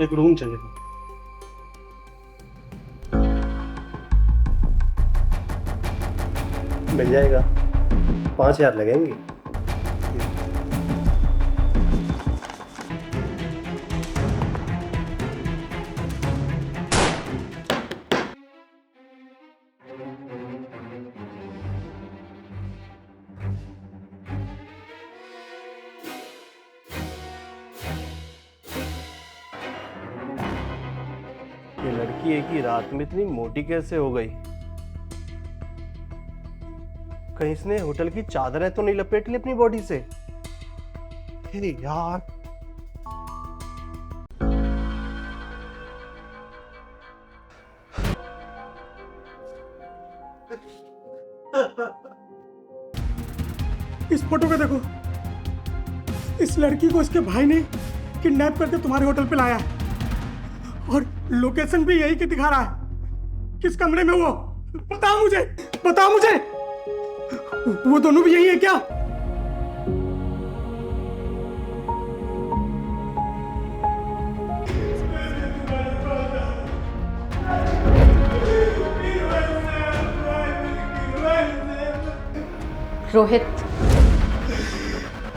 एक रूम चाहिए था। मिल जाएगा, 5,000 लगेंगे। ये लड़की एक ही रात में इतनी मोटी कैसे हो गई? कहीं इसने होटल की चादरें तो नहीं लपेट ली अपनी बॉडी से? हे यार, इस फोटो को देखो, इस लड़की को इसके भाई ने किडनैप करके तुम्हारे होटल पे लाया है और लोकेशन भी यही की दिखा रहा है। किस कमरे में वो? बताओ मुझे, बताओ मुझे। वो दोनों भी यही है क्या? रोहित,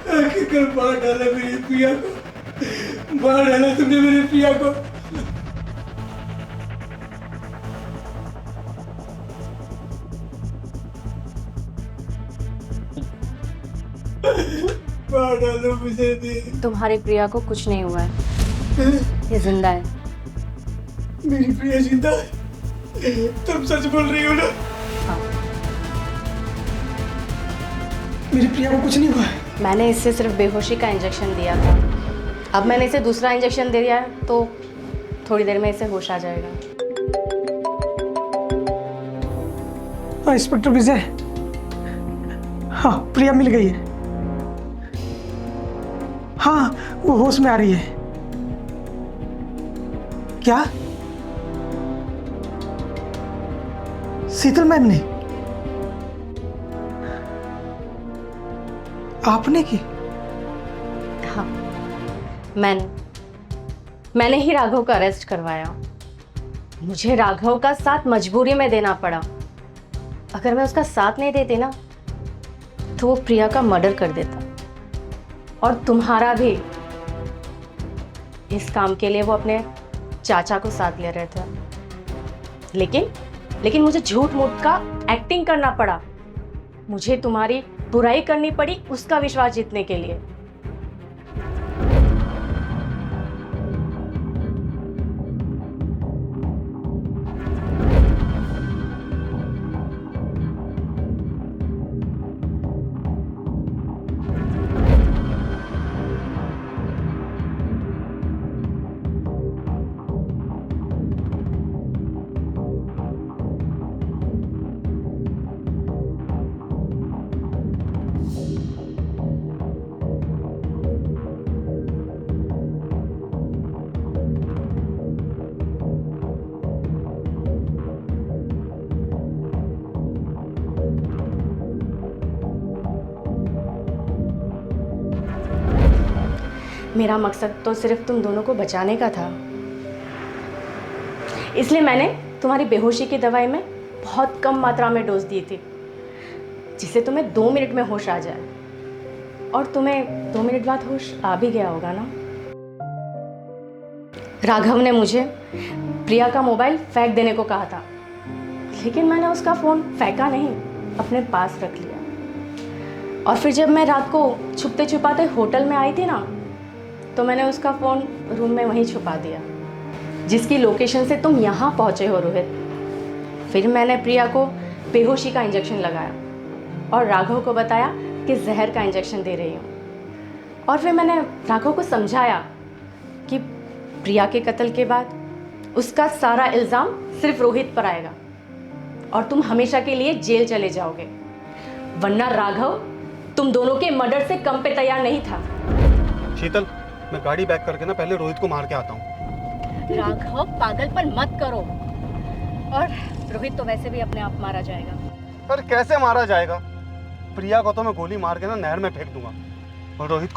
आखिरकार मार डाला मेरी पिया को, मार डाला तुमने मेरी पिया को। मार डालो मुझे भी। तुम्हारी प्रिया को कुछ नहीं हुआ है, ये जिंदा है। मेरी प्रिया जिंदा है? तुम सच बोल रही हो ना? हाँ। मेरी प्रिया को कुछ नहीं हुआ है? मैंने इससे सिर्फ बेहोशी का इंजेक्शन दिया था। अब मैंने इसे दूसरा इंजेक्शन दे दिया है तो थोड़ी देर में इसे होश आ जाएगा। हाँ इंस्पेक्टर विजय, हाँ प्रिया मिल गई है। हाँ वो होश में आ रही है। क्या? शीतल मैम ने? आपने की? हाँ, मैंने ही राघव का अरेस्ट करवाया। मुझे राघव का साथ मजबूरी में देना पड़ा। अगर मैं उसका साथ नहीं देती ना तो वो प्रिया का मर्डर कर देता और तुम्हारा भी। इस काम के लिए वो अपने चाचा को साथ ले रहे थे, लेकिन मुझे झूठ मूठ का एक्टिंग करना पड़ा। मुझे तुम्हारी बुराई करनी पड़ी उसका विश्वास जीतने के लिए। मेरा मकसद तो सिर्फ तुम दोनों को बचाने का था, इसलिए मैंने तुम्हारी बेहोशी की दवाई में बहुत कम मात्रा में डोज दी थी, जिससे तुम्हें 2 मिनट में होश आ जाए। और तुम्हें 2 मिनट बाद होश आ भी गया होगा ना? राघव ने मुझे प्रिया का मोबाइल फेंक देने को कहा था, लेकिन मैंने उसका फ़ोन फेंका नहीं, अपने पास रख लिया। और फिर जब मैं रात को छुपते छुपाते होटल में आई थी ना, तो मैंने उसका फ़ोन रूम में वहीं छुपा दिया, जिसकी लोकेशन से तुम यहाँ पहुँचे हो रोहित। फिर मैंने प्रिया को बेहोशी का इंजेक्शन लगाया और राघव को बताया कि जहर का इंजेक्शन दे रही हूँ। और फिर मैंने राघव को समझाया कि प्रिया के कत्ल के बाद उसका सारा इल्ज़ाम सिर्फ रोहित पर आएगा और तुम हमेशा के लिए जेल चले जाओगे, वरना राघव तुम दोनों के मर्डर से कम पे तैयार नहीं था। शीतल, मैं गाड़ी बैक करके ना पहले रोहित को मार के आता हूँ। राघव, पागलपन मत करो। और रोहित तो वैसे भी अपने आप मारा जाएगा। पर कैसे मारा जाएगा? प्रिया को तो मैं गोली मार के ना नहर में फेंक दूंगा, और रोहित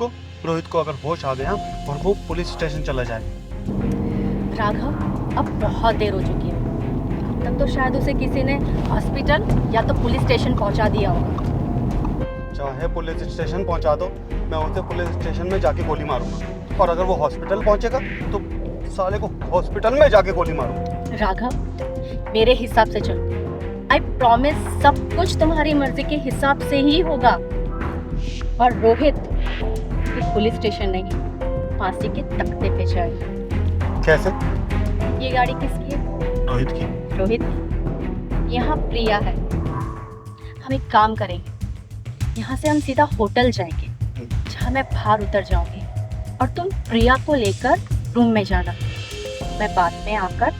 को अगर होश आ गया और वो पुलिस स्टेशन चला जाए। राघव, अब बहुत देर हो चुकी है। अब तक तो शायद उसे किसी ने हॉस्पिटल या तो पुलिस स्टेशन पहुंचा दिया होगा। चाहे पुलिस स्टेशन पहुंचा दो, मैं उसे पुलिस स्टेशन में जाके गोली मारूंगा, और अगर वो हॉस्पिटल पहुंचेगा तो साले को हॉस्पिटल में जाके गोली मारूंगा। राघव, मेरे हिसाब से चलो। आई प्रॉमिस, सब कुछ तुम्हारी मर्जी के हिसाब से ही होगा। और रोहित, ये पुलिस स्टेशन नहीं, फांसी के तख्ते पे जाएगा। कैसे? ये गाड़ी किसकी है? रोहित की। रोहित, यहाँ प्रिया है। हम एक काम करेंगे, यहाँ से हम सीधा होटल जाएंगे जहाँ मैं बाहर उतर जाऊंगी, और तुम प्रिया को लेकर रूम में जाना। मैं बाद में आकर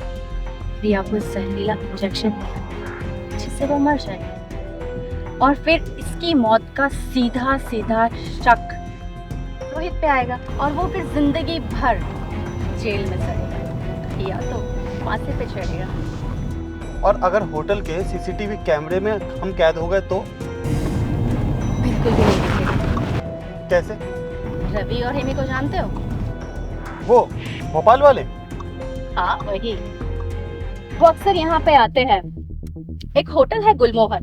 प्रिया को जहरीला इंजेक्शन दूंगा जिससे वो मर जाएगी, और फिर इसकी मौत का सीधा सीधा शक रोहित पे आएगा, और वो फिर जिंदगी भर जेल में सड़ेगा या तो फांसी पे चढ़ेगा। और अगर होटल के सीसीटीवी कैमरे में हम कैद हो गए तो? बिल्कुल भी नहीं दिखेगा। कैसे? रवि और हेमी को जानते हो? वो भोपाल वाले? हाँ, वही। वो अक्सर यहाँ पे आते हैं। एक होटल है गुलमोहर।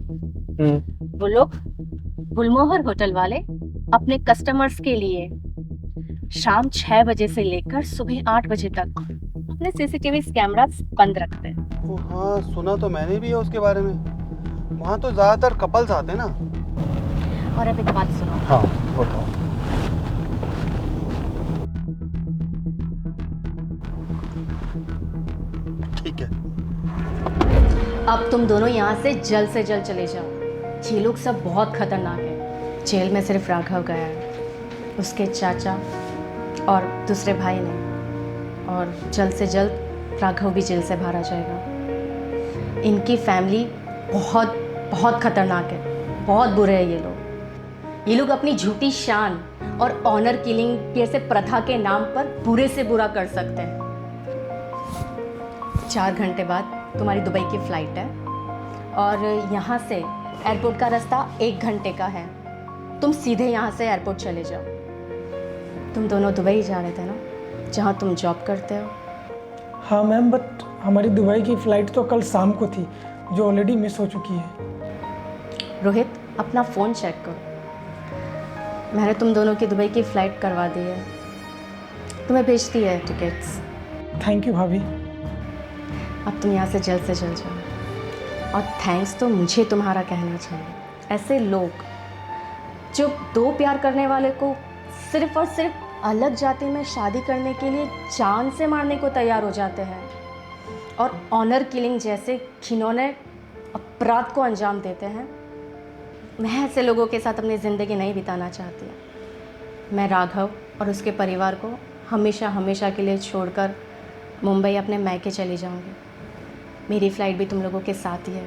वो लोग गुलमोहर होटल वाले अपने कस्टमर्स के लिए शाम 6 बजे से लेकर सुबह 8 बजे तक अपने सीसीटीवी कैमरास बंद रखते हैं। वो हाँ, सुना तो मैंने भी है उसके बारे में। वहाँ तो ज्यादातर कपल्स आते हैं ना। और अब एक बात सुनो। हाँ, बताओ। ठीक है। अब तुम दोनों यहाँ से जल्द चले जाओ। ये लोग सब बहुत खतरनाक है। जेल में सिर्फ राघव गया है, उसके चाचा और दूसरे भाई ने, और जल्द से जल्द राघव भी जेल से बाहर आ जाएगा। इनकी फैमिली बहुत बहुत खतरनाक है, बहुत बुरे हैं ये लोग अपनी झूठी शान और ऑनर किलिंग जैसे प्रथा के नाम पर बुरे से बुरा कर सकते हैं। 4 घंटे बाद तुम्हारी दुबई की फ़्लाइट है, और यहाँ से एयरपोर्ट का रास्ता 1 घंटे का है। तुम सीधे यहाँ से एयरपोर्ट चले जाओ। तुम दोनों दुबई जा रहे थे ना, जहाँ तुम जॉब करते हो? हाँ मैम, बट हमारी दुबई की फ़्लाइट तो कल शाम को थी, जो ऑलरेडी मिस हो चुकी है। रोहित, अपना फ़ोन चेक करो। मैंने तुम दोनों की दुबई की फ़्लाइट करवा दी है, तुम्हें भेज दी है टिकट्स। थैंक यू भाभी। अब तुम यहाँ से जल्द जाओ। और थैंक्स तो मुझे तुम्हारा कहना चाहिए। ऐसे लोग जो 2 प्यार करने वाले को सिर्फ और सिर्फ अलग जाति में शादी करने के लिए जान से मारने को तैयार हो जाते हैं, और ऑनर किलिंग जैसे घिनौने अपराध को अंजाम देते हैं, मैं ऐसे लोगों के साथ अपनी ज़िंदगी नहीं बिताना चाहती। मैं राघव और उसके परिवार को हमेशा हमेशा के लिए छोड़कर मुंबई अपने मायके चली जाऊंगी। मेरी फ़्लाइट भी तुम लोगों के साथ ही है।